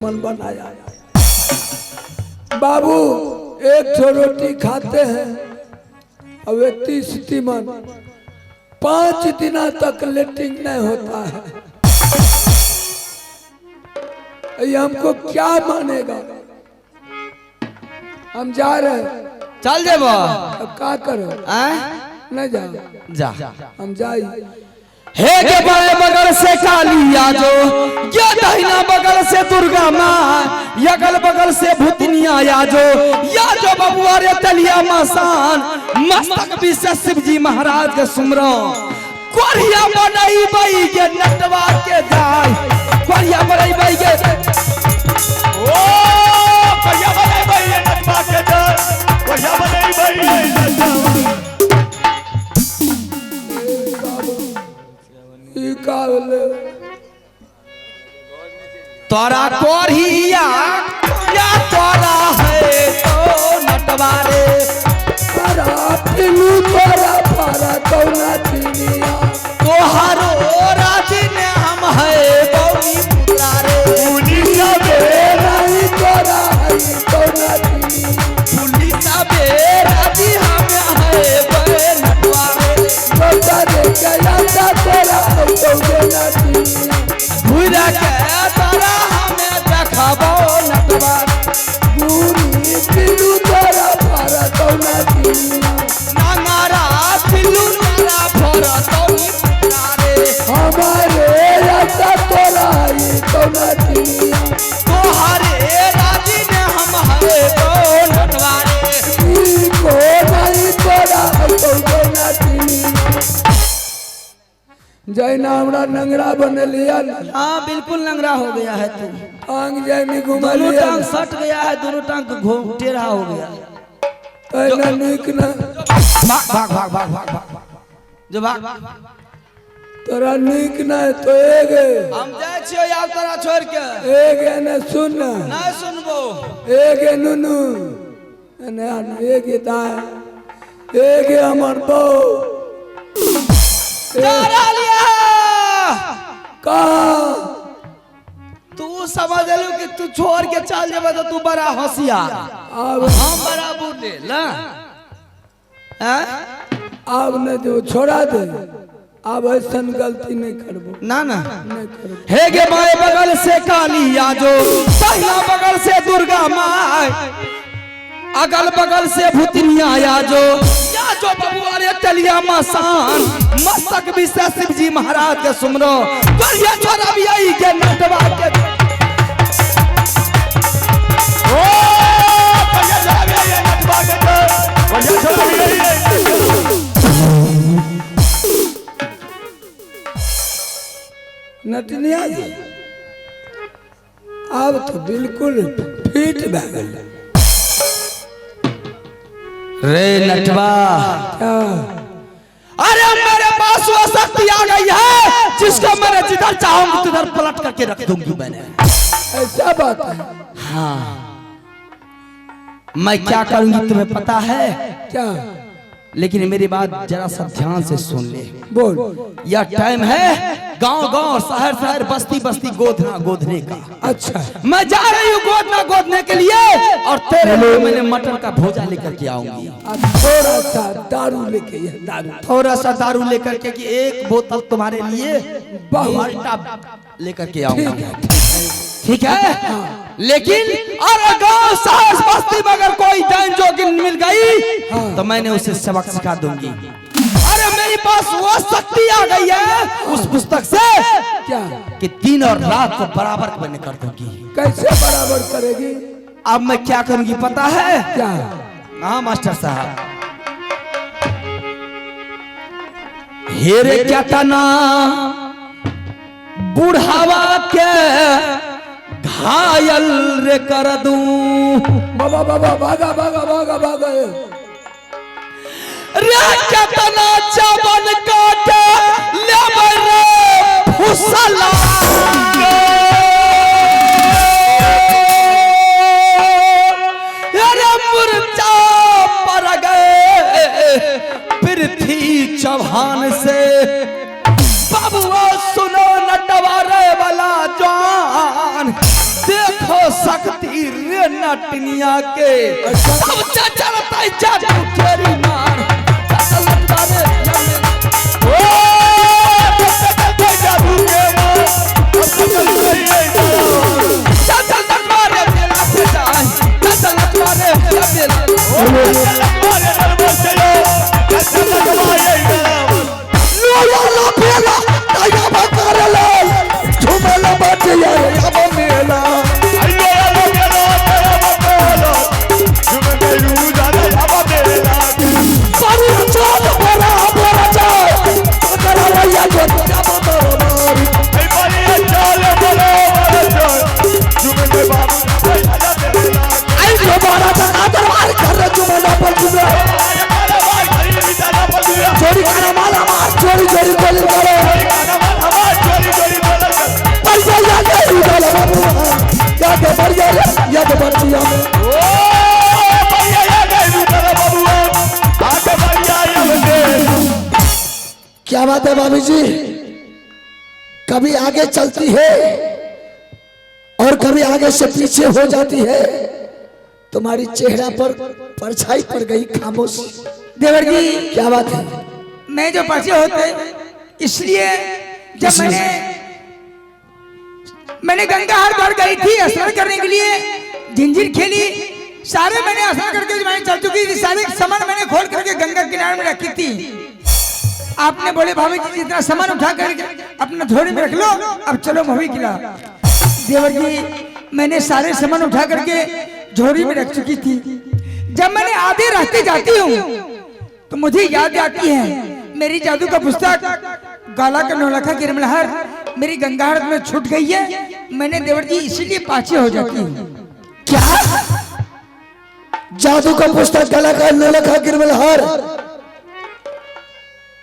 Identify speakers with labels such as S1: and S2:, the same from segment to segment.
S1: मन बनाया। बाबू एक ठो रोटी खाते हैं अब 30 मन 5 दिन तक लेटिंग नहीं होता है। ये हमको क्या मानेगा? हम जा रहे हैं।
S2: चल जेब
S1: अब क्या करो? नहीं जा
S2: जा
S1: हम जाई।
S2: हे के बाएं बगल से कालिया जो, ये दाहिना बगल से दुर्गा माँ, अगल बगल से भूतनिया या जो बबुआ रे तलिया मसान, मस्तक भी से शिव जी महाराज के सुमरो। कोरिया बनाई बाई के नटवा के जाय, कोरिया बनाई बाई के
S3: ओ कोरिया बनाई बाई के नटवा के जाय, कोरिया बनाई बाई के नटवा।
S2: तोरा कोरिया या तोरा है तो नटवारे,
S1: तोरा पिलू तोरा पारा कौना दुनिया,
S2: तोहारो राजी ने हम है बौनी पुलारे।
S1: पुलिस बेराई तोरा है कौना दुनिया,
S2: पुलिस बेराजी हम है बे नटवारे।
S1: तोरा रे गया तोरा है कौना दुनिया,
S2: भूरा के तोरा हमें देखबो नटवारे।
S1: पूरी पिलू तोरा पारा कौना दुनिया,
S2: नांगारा पिलू तोरा भरा तौनी पुलारे।
S1: हमारे रास्ता तोरा है कौना दुनिया,
S2: तोहारे राजी ने हम है बो नटवारे।
S1: को नहीं तोरा है कौना दुनिया। जैना हमरा नंगरा बन लिया ना,
S2: हाँ बिल्कुल लंगड़ा हो गया है तू।
S1: टांग जैनी घुमा
S2: दोनों
S1: लिया
S2: टांग सट गया है, दोनों टांग टेढ़ा हो गया।
S1: तैना निक ना
S2: भाग भाग भाग भाग भाग भाग जो भाग।
S1: तोरा निक ना तो एगे
S2: हम जाए छियो यार तोरा छोड़ के।
S1: एगे न सुन
S2: नहीं सुनबो।
S1: एगे नुनु ने एगे दा एगे हमर बो
S2: डरा लिया
S1: का
S2: तू समझ लू कि तू छोड़ के चल जेबे तो तू बड़ा होशियार।
S1: अब
S2: हम बड़ा बूढ़े ला हैं?
S1: अब न जो छोड़ा दे, अब ऐसा गलती नहीं करबो
S2: ना ना
S1: नहीं करबो।
S2: हे गे बाएं बगल से कालिया जो, दाहिना बगल से दुर्गा माँ, अगल बगल से भूतनिया या जो बबुआ रे तलिया मसान, मस्तक भी से शिव जी महाराज के सुमरो। कोरिया छोरा भी आई के नटवा के
S3: ओ कोरिया छोरा भी आई के नटवा के जाय, कोरिया छोरा भी आई
S1: नटनिया जी अब तो बिल्कुल फिट भए गेल।
S2: रे नटवा,
S1: क्या
S2: अरे मेरे पास वो शक्ति आ गई है जिसको मैंने जिधर चाहूंगी तिधर पलट करके रख दूंगी मैंने।
S1: ऐसा बात है?
S2: हाँ मैं क्या करूंगी तुम्हें पता है,
S1: क्या
S2: लेकिन मेरी बात जरा सा ध्यान से सुन ले।
S1: बोल।
S2: यह टाइम है गांव गांव शहर शहर बस्ती बस्ती गोदना गोदने का।
S1: अच्छा
S2: मैं जा रही हूँ गोदना गोदने के लिए, और तेरे लिए मैंने मटर का भोजा लेकर के आऊंगी।
S1: अब थोड़ा सा दारू लेके ये दारू
S2: थोड़ा सा दारू लेकर के कि एक बोतल तुम्हारे लिए बाल्टा लेकर के आऊंगा, ठीक है? लेकिन और गांव शहर बस्ती में अगर कोई डाइन जोगिन मिल गई तो मैंने उसे सबक सिखा दूंगी। अरे मेरे पास वो शक्ति आ गई है उस पुस्तक से
S1: क्या
S2: कि दिन और रात को बराबर मैंने कर दूंगी।
S1: कैसे बराबर करेगी?
S2: अब मैं क्या करूंगी पता है?
S1: क्या?
S2: हाँ मास्टर साहब, हेरे क्या तना बुढ़ावा के घायल रे कर दूं,
S1: बाबा बाबा भागा भागा भागा भागा
S2: रे क्या तना चावन काटे ले रे फुसला, अरे मुर्चा पर गए पृथ्वी चौहान से। बाबुआ सुनो नटवारे वाला जान, देखो शक्ति रे नटनिया के अब चलता जादू तेरी मार
S3: ओ जादू के मार
S2: चल मारे मेला से जाए चल मारे मेला
S1: लो पेला ताया बकरला झुमला बटिया अब मेला सारी चाल बड़ा बड़ा चाल बकरला या जो अब मार आई जो बड़ा तना दरबार कर झुमला बटिया चोरी करने वाला मार चोरी चोरी बोल करो पैसा याद है उड़ाला बाबू याद बढ़िया याद बढ़िया में
S3: ओ भैया याद है उड़ाला बाबू आके भैया याद
S1: क्या बात है भाभी जी कभी आगे चलती है और कभी आगे से पीछे हो जाती है तुम्हारी चेहरा पर परछाई पड़ गई खामोश
S4: देवर जी
S1: क्या बात है
S4: मैं जो पर्चे होते इसलिए जब मैंने गंगा हार भर गई थी स्नान करने के लिए झिंझिर खेली सारे मैंने स्नान करके मैंने चल चुकी थी सारे सामान मैंने खोल करके गंगा किनारे में रखी थी आपने बोले भाभी जी जितना सामान उठा करके अपना झोली में रख लो अब चलो भाभी खिला देवर जी मैंने सारे सामान उठा करके झोली में रख चुकी थी जब मैंने आधे रास्ते जाती हूँ तो मुझे याद आती है मेरी जादू का पुस्तक गाला का नौलखा गिरमलहर मेरी गंगाहट में छूट गई है मैंने देवर जी इसीलिए पाछे हो जाती हूँ
S1: क्या जादू का पुस्तक गला का नौलखा गिरमलहर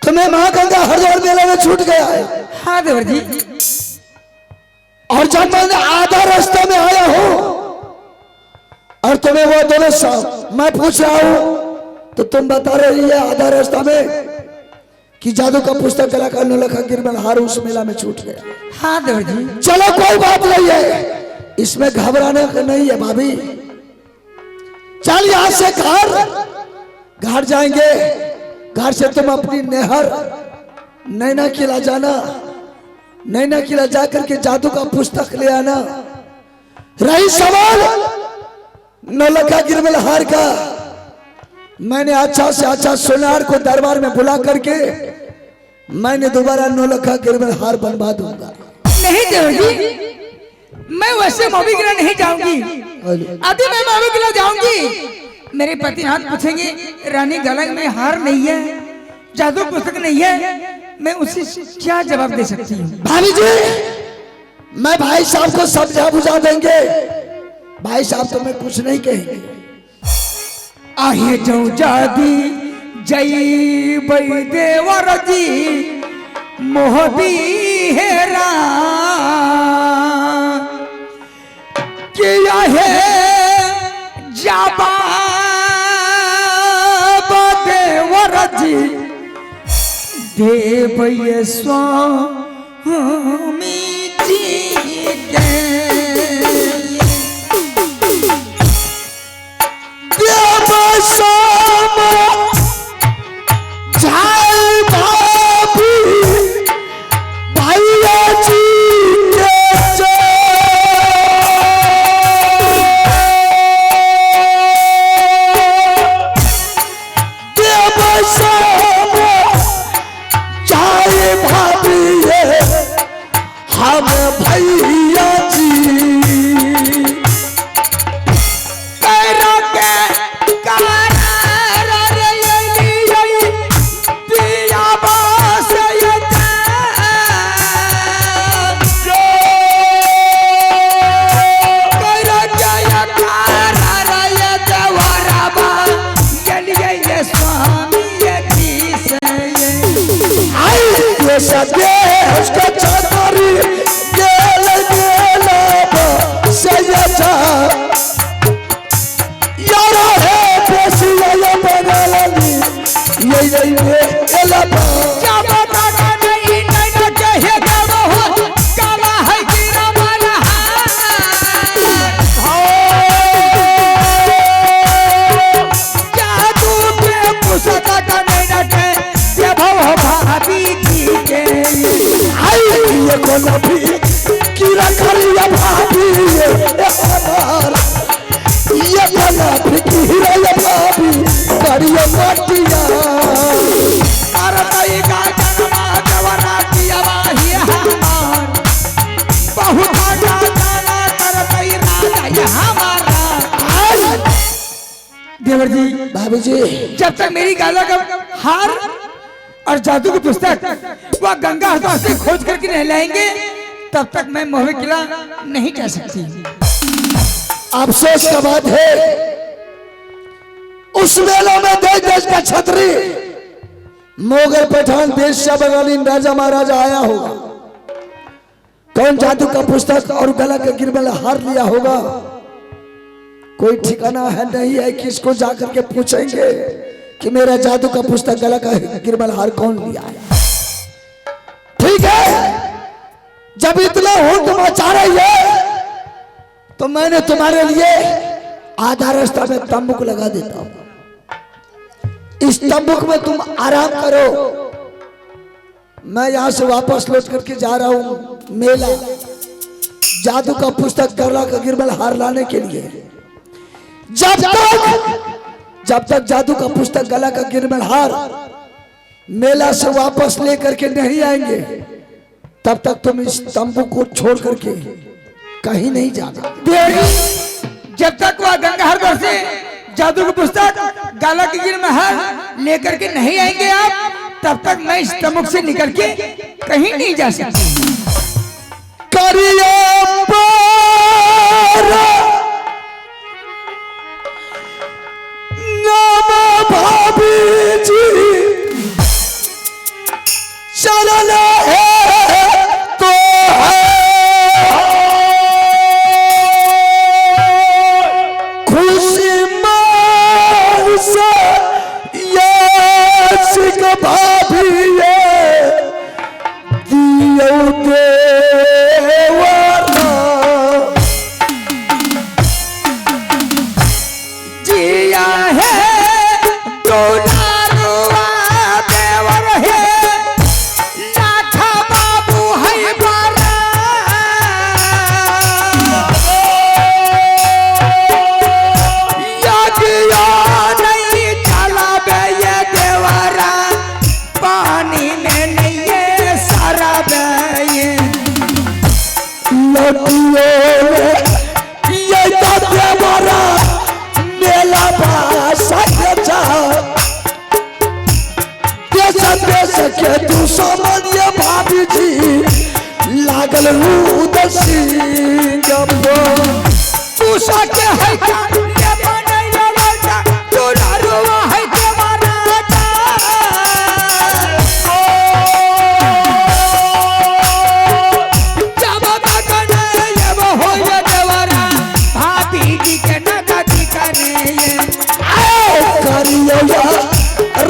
S1: तुम्हें महागंगा हरिद्वार मेले में छूट गया है
S4: हाँ देवर जी
S1: और जब मैंने आधा रास्ते में आया हूं और तुम्हें वो दोनों मैं पूछ रहा हूं तो तुम बता रही है आधा रास्ता में कि जादू का पुस्तक गला का नौलखा गिरमलहर उस मेला में छूट गया
S4: हाँ देवर जी
S1: चलो कोई बात नहीं है इसमें घबराने का नहीं है भाभी चल यहां से घर जाएंगे घर से तुम अपनी नहर नैना किला जाना नैना किला जाकर के जादू का पुस्तक ले आना रही सवाल नौलखा गिरमलहर का मैंने अच्छा से अच्छा सोनार को दरबार में बुला करके मैंने दोबारा नौलखा गिरमलहर बनवा दूंगा
S4: नहीं देवर जी मैं वैसे मोबी किला नहीं जाऊंगी अभी मैं मोबी किला जाऊंगी मेरे पति हाथ पूछेंगे रानी गला में हार नहीं है जादू पुस्तक नहीं है मैं उसे क्या जवाब दे सकती हूँ
S1: भाभी जी मैं भाई साहब को समझा बुझा देंगे भाई साहब तो मैं कुछ नहीं कहेंगे
S4: आहे जो जादी जय बई देवर जी मोहबी हेरा किया है जाबा देवर जी देव स्वामी जी के देवर जी,
S1: भाभी जी
S4: जब तक मेरी गाला का हार और जादू की पुस्तक वह गंगा हरद्वार से खोज करके नहीं लाएंगे, तब तक मैं मोहे किला नहीं जा सकती।
S1: अफसोस का बात है, उस मेले में देश देश का छतरी मुगल पठान देश बंगाली राजा महाराजा आया होगा। कौन जादू का पुस्तक और गला का गिरबल हार लिया होगा, कोई ठिकाना है नहीं है। किसको जाकर के पूछेंगे कि मेरा जादू का पुस्तक गला का गिरबल हार कौन लिया है। ठीक है, जब इतना हुट मचा रही है तो मैंने तुम्हारे लिए आधा रास्ता में तंबूक लगा देता हूं। इस तंबूक में तुम आराम करो, मैं यहां से वापस लौट करके जा रहा हूं मेला, जादू का पुस्तक गला का गिरबल हार लाने के लिए। जब तक जादू का पुस्तक गला का गिरबल हार मेला से वापस लेकर के नहीं आएंगे, तब तक तुम इस तंबू को छोड़ करके कहीं नहीं जाना।
S4: जब तक वह गंगा हरद्वार से जादू की पुस्तक गाला की गिर में हार लेकर के नहीं आएंगे आप, तब तक मैं इस तंबू से निकल के कहीं नहीं जा सकती।
S1: भाभी जी चलना है तो खुशी मान से ये सिख भाभी ये दियो देवरा
S4: जिया है तो नारुआ देवर है, लाठा बाबू है बारा, यागिया नहीं चला बे ये देवरा, पानी में नहीं ये सारा बे ये
S1: लड़कियों ये तो देवरा मेला भाषा के तू सामान्य भाभी जी लागल उदसी
S4: तू सके है क्या ये बनई लड़का, तू नारुआ है के मारा जब तक नहीं ये हो ये देवरा, भाभी जी के नगदी करे ये
S1: करियो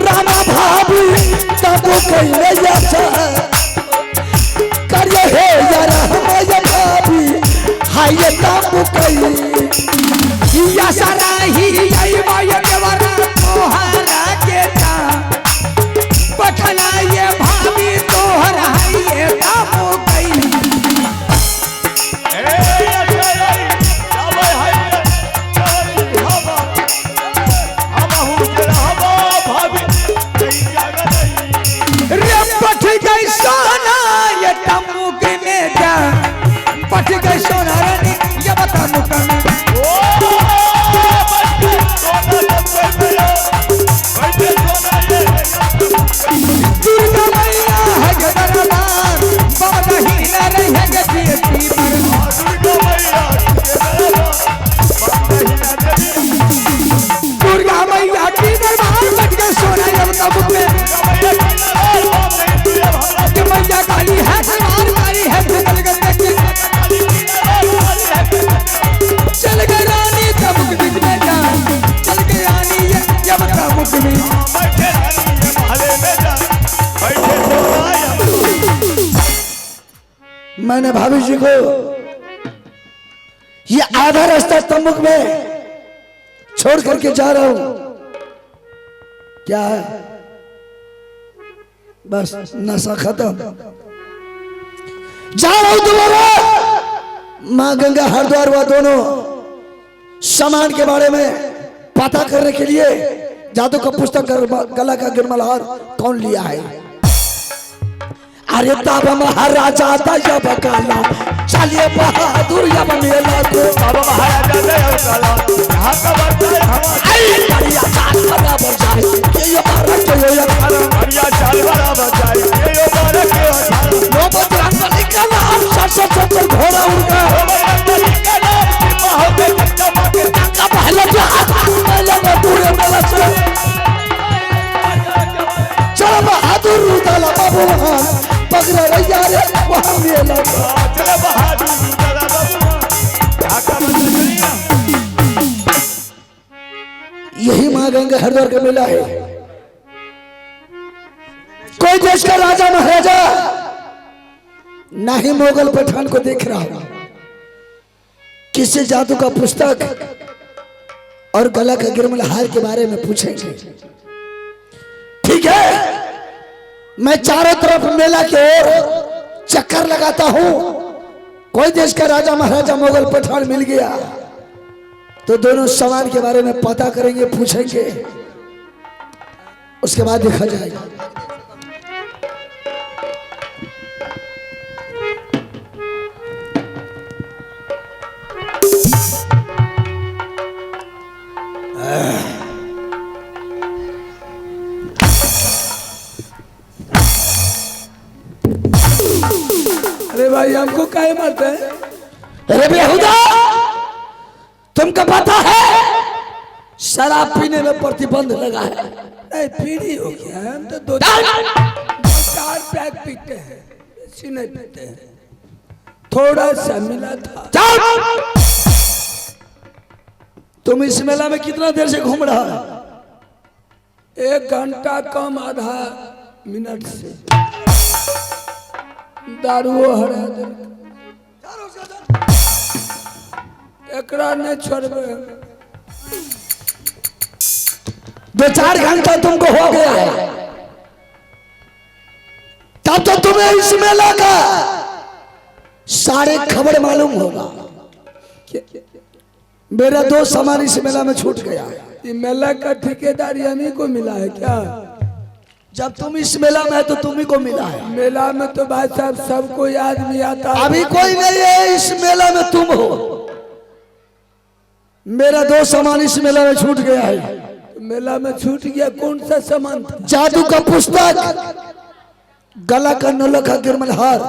S1: रामा भाभी तब कहले करियो हे यार हमारे भाभी हाय तब कही
S4: या सारा ही यही माया देवरा तोहरा के ता पठला ये भाभी तोहरा ये कामो कई पठ गई सोना ये तमुक में जा, पठ गई सोना रानी ये बता मुकन दुर्गा मैया है दरबार, बाबा ही न रहे गति पर दुर्गा मैया की दरबार पठ गई सोना ये बता मुक में मैया काली है सवार मारी है चल गई रानी तमुक बीच में जा, चल गई रानी ये बता मुक में
S1: मैंने भाभी जी को ये आधा रास्ता तंबूक में छोड़ करके जा रहा हूं। क्या है, बस नशा खत्म, जा रहा हूं दोबारा मां गंगा हरद्वार व दोनों सामान के बारे में पता करने के लिए। जादू का पुस्तक गला का गिरबल हार कौन लिया है। अरे तब महाराजा था जब काला चलिए बहादुर जब मेला को
S3: बाबा महाराजा दे काला यहाँ का बर्ताव हवा
S1: भगवान पकड़ रैया रे वहाँ मेला
S3: चले बहादुर दादा बाबू ढाका बंद करिया।
S1: यही माँ गंगा हरिद्वार का मेला है। कोई देश का राजा महाराजा ना ही मुगल पठान को देख रहा हूं, किसी जादू का पुस्तक और गला का गिरमल हार के बारे में पूछेंगे। ठीक है, मैं चारों तरफ मेला की ओर चक्कर लगाता हूं। कोई देश का राजा महाराजा मुगल पठान मिल गया तो दोनों सवाल के बारे में पता करेंगे, पूछेंगे, उसके बाद देखा जाएगा।
S4: अरे भाई हमको काहे मारते हैं?
S1: अरे बेहुदा, तुमको पता है शराब पीने में प्रतिबंध लगा है।
S4: नहीं पीढ़ी हो गया, हम तो दो चार पैक पीते हैं, ऐसी नहीं पीते हैं। थोड़ा सा मिला था।
S1: चल! तुम इस मेला में कितना देर से घूम रहा है?
S4: 1 घंटा कम आधा मिनट से। दारुओ हरा एकरा ने छोड़बे।
S1: 2-4 घंटा तुमको हो गया है, तब तो तुम्हें इस मेला का सारे खबर मालूम होगा। मेरा दोस्त सामान इस मेला में छूट गया है।
S4: ये मेला का ठेकेदार हमें को मिला है क्या?
S1: जब तुम इस मेला में है तो तुम्ही को मिला है।
S4: मेला में तो भाई साहब सबको आदमी आता है।
S1: अभी कोई नहीं है इस मेला में, तुम हो। मेरा दोस्त सामान इस मेला में छूट गया है।
S4: मेला में छूट गया? कौन सा सामान था?
S1: जादू का पुस्तक, गला का नौलखा गिरमल हार।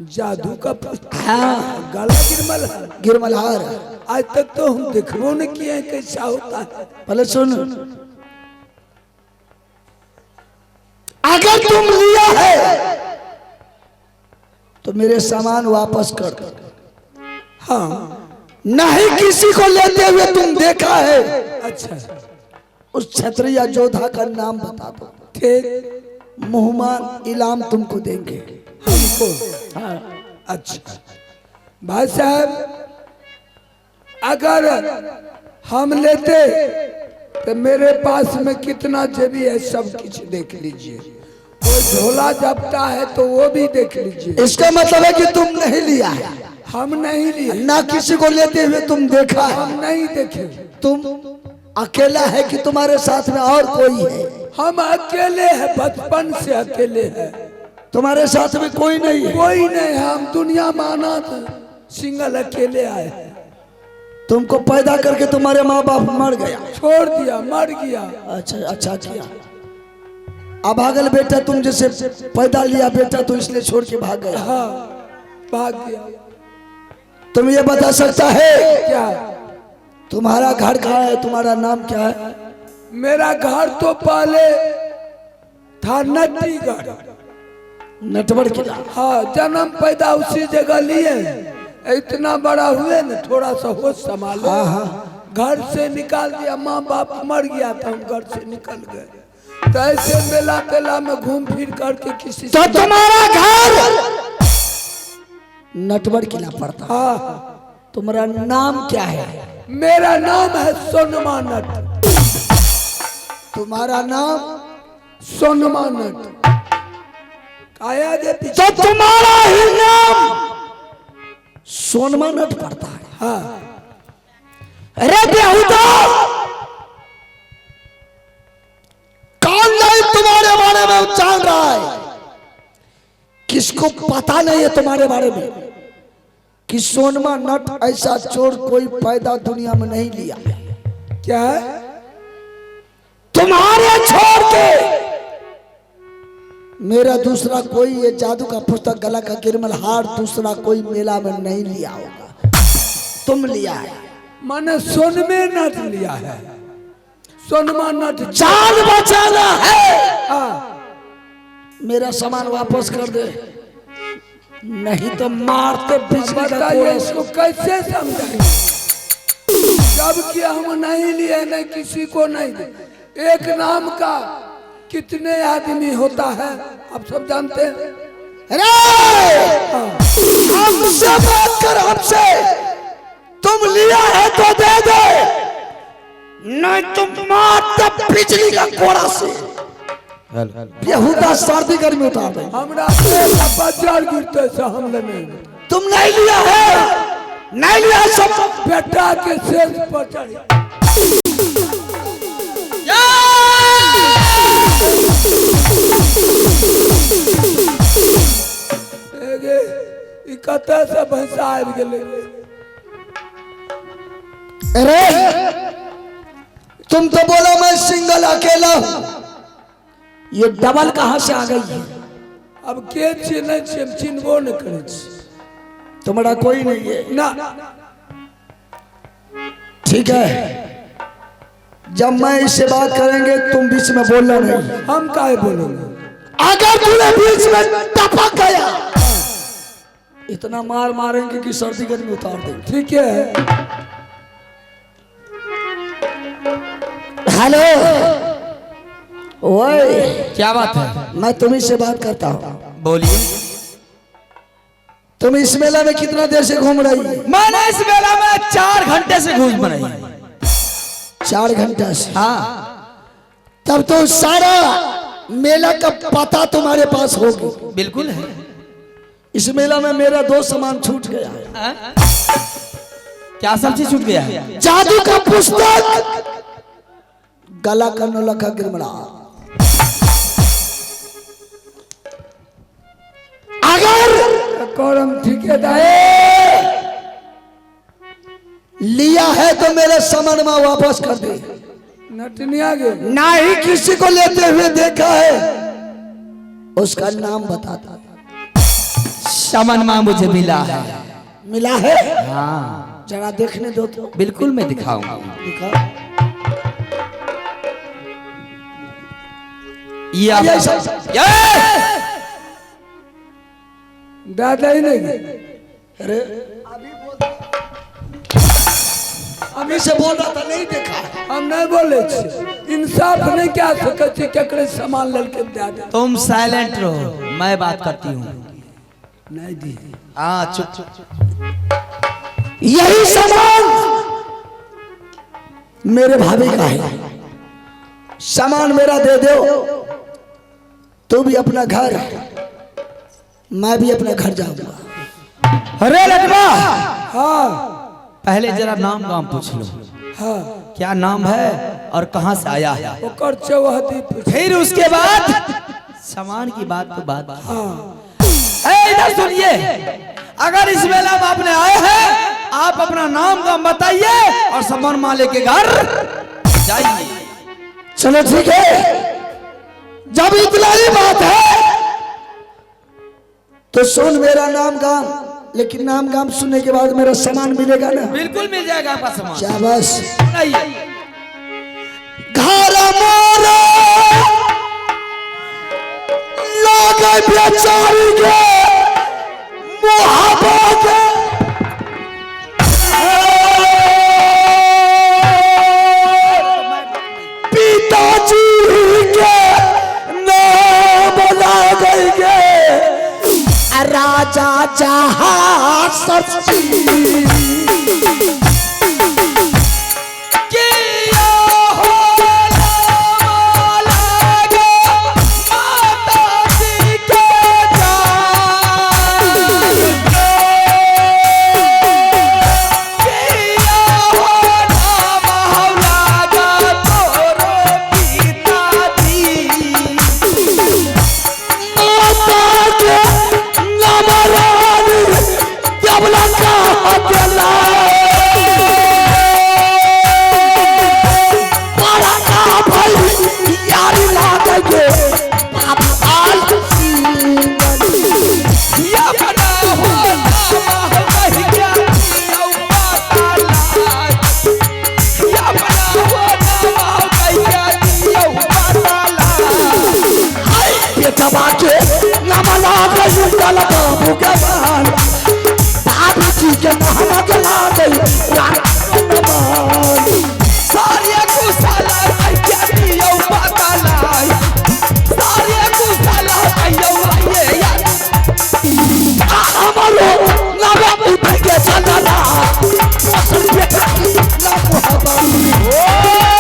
S4: जादू का पुस्तक?
S1: हाँ,
S4: गला गिरमल हार।
S1: गिरमल हार।
S4: आज तक तो हम देखो नहीं किए कैसा होता है।
S1: पहले सुन, अगर तुम लिया है तो मेरे सामान वापस कर दो।
S4: हाँ,
S1: नहीं किसी को लेते हुए तुम देखा है।
S4: अच्छा,
S1: उस क्षत्रिय योद्धा का नाम बता दो,
S4: ठीक,
S1: मुहमान इलाम तुमको देंगे।
S4: हमको?
S1: हाँ।
S4: अच्छा भाई साहब, अगर हम लेते तो मेरे पास में कितना जेबी है सब कुछ देख लीजिए। वो झोला जपता है तो वो भी देख लीजिए।
S1: इसका मतलब है कि तुम नहीं लिया है।
S4: हम नहीं लिए,
S1: ना किसी को लेते हुए तुम देखा है।
S4: हम नहीं देखे।
S1: तुम अकेला है कि तुम्हारे साथ में और कोई है?
S4: हम अकेले हैं, बचपन से अकेले हैं।
S1: तुम्हारे साथ में कोई नहीं है?
S4: कोई नहीं है, हम दुनिया माना सिंगल अकेले आए हैं।
S1: तुमको पैदा करके तुम्हारे माँ बाप मर गया,
S4: छोड़ दिया, मर गया।
S1: अच्छा किया। अब भागल बेटा, तुम जैसे पैदा लिया बेटा तो इसलिए छोड़ के भाग गया।
S4: हाँ, भाग गया।
S1: तुम ये बता सकता है
S4: क्या?
S1: तुम्हारा घर कहाँ है, तुम्हारा नाम क्या है?
S4: मेरा घर तो पहले था नटगढ़,
S1: नटवर किला।
S4: हाँ, जन्म पैदा उसी जगह लिए। इतना बड़ा हुए न, थोड़ा सा होश संभाले। घर से निकाल दिया, माँ बाप मर गया था, हम घर से निकल गए। तो ऐसे मेला तेला में घूम फिर करके किसी
S1: तो तुम्हारा घर नटवर किला पड़ता।
S4: हाँ,
S1: तुम्हारा नाम क्या है?
S4: मेरा नाम है सोनमा नट।
S1: तुम्हारा नाम
S4: सोनमा नट। काया देती?
S1: तो तुम्हारा ही नाम सोनमा नट पड़ता है।
S4: हाँ।
S1: अरे बेहुदा, कौन नहीं तुम्हारे बारे में जान रहा है? किसको पता नहीं है तुम्हारे बारे में कि सोनमा नट ऐसा चोर कोई पैदा दुनिया में नहीं लिया।
S4: क्या है?
S1: तुम्हारे छोड़ के मेरा दूसरा कोई ये जादू का पुस्तक, गला का गिरमल हार दूसरा कोई मेला में नहीं लिया होगा, तुम लिया है।
S4: मैंने सोनमे नट लिया है। सोनमा नट
S1: जान बचाना है
S4: हाँ।
S1: मेरा सामान वापस कर दे, नहीं तो मारते बिजली का
S5: बताइए
S1: कोड़ा
S5: इसको कैसे समझाएं, जबकि हम नहीं लिए, नहीं किसी को नहीं दे। एक नाम का कितने आदमी होता है आप सब जानते हैं।
S1: अरे हमसे बात कर, हमसे। तुम लिया है तो दे दे, नहीं तुम मारते बिजली का कोड़ा से। बेहुदा सर्दी गर्मी उतार दे।
S5: हमरा बाजार गिरते से हमले में
S1: तुम नहीं लिया है, नहीं लिया है, सब
S5: बेटा के शेष पर चढ़ी। कते से भैंसा आबि गेलै।
S1: अरे तुम तो बोला मैं सिंगल अकेला हूं, ये डबल कहां से आ गई है?
S5: अब के चिन्ह चिन्हबो नहीं करे छी।
S1: तुम्हारा कोई नहीं है
S5: ना
S1: ठीक है, जब मैं इससे बात करेंगे तुम बीच में बोलना नहीं।
S5: हम काहे बोलेंगे?
S1: अगर तूने बीच में टपक गया इतना मार मारेंगे कि सर्दी गर्मी उतार देंगे।
S5: ठीक है।
S1: हेलो, ओए
S2: क्या बात है?
S1: मैं तुम्ही से बात करता हूँ।
S2: बोलिए।
S1: तुम इस मेला में कितना देर से घूम रही है?
S2: मैंने इस मेला में 4 घंटे से घूम रही है।
S1: 4 घंटा से?
S2: हाँ।
S1: तब तो सारा मेला का पता तुम्हारे पास होगी।
S2: बिल्कुल है।
S1: इस मेला में मेरा 2 सामान छूट गया है।
S2: क्या सब चीज छूट गया है?
S1: जादू का पुस्तक, गला का नौलखा गिरमड़ा। अगर
S5: करम ठेकेदार
S1: लिया है तो मेरे सामान में वापस कर दे।
S5: नटनिया गे
S1: ना ही किसी को लेते हुए देखा है, उसका नाम बताता।
S2: सामान मां मुझे मिला है।
S1: मिला है?
S2: हाँ
S1: जरा देखने दो तो।
S2: बिल्कुल मैं दिखाऊंगा।
S1: दिखा।
S2: ये आप
S5: दादा ही नहीं गे।
S1: अरे अभी से बोल रहा था, नहीं देखा।
S5: हम नहीं बोले छी। इंसाफ नहीं क्या सके छी, केकरे सामान ललके दे दे।
S2: तुम साइलेंट रहो, मैं बात करती हूँ।
S5: नहीं दी।
S2: हाँ चुप।
S1: यही सामान मेरे भाभी का है। सामान मेरा दे दो, तू भी अपना घर, मैं भी अपना घर जाऊंगा।
S2: अरे लड़का,
S5: हाँ
S2: पहले जरा नाम गाम पूछ लो।
S5: हाँ
S2: क्या नाम है और कहाँ से आया है?
S5: ओकर चौहदी पूछ।
S2: फिर उसके बाद सामान की बात तो बात।
S5: हाँ
S2: इधर सुनिए, अगर इस मेला में आपने आए हैं, आप अपना नाम गाम बताइए और सामान माले के घर जाइए।
S1: चलो ठीक है, जब इतना ही बात है तो सुन मेरा नाम गाम, लेकिन नाम गाम सुनने के बाद मेरा सामान मिलेगा ना?
S2: बिल्कुल मिल जाएगा आपका सामान।
S1: शाबाश।
S2: आइए।
S1: घर मोरा लागे बेचारी के मोहब्बत, पिताजी के नाम लागेंगे, राजा जहां सच्ची का भूखा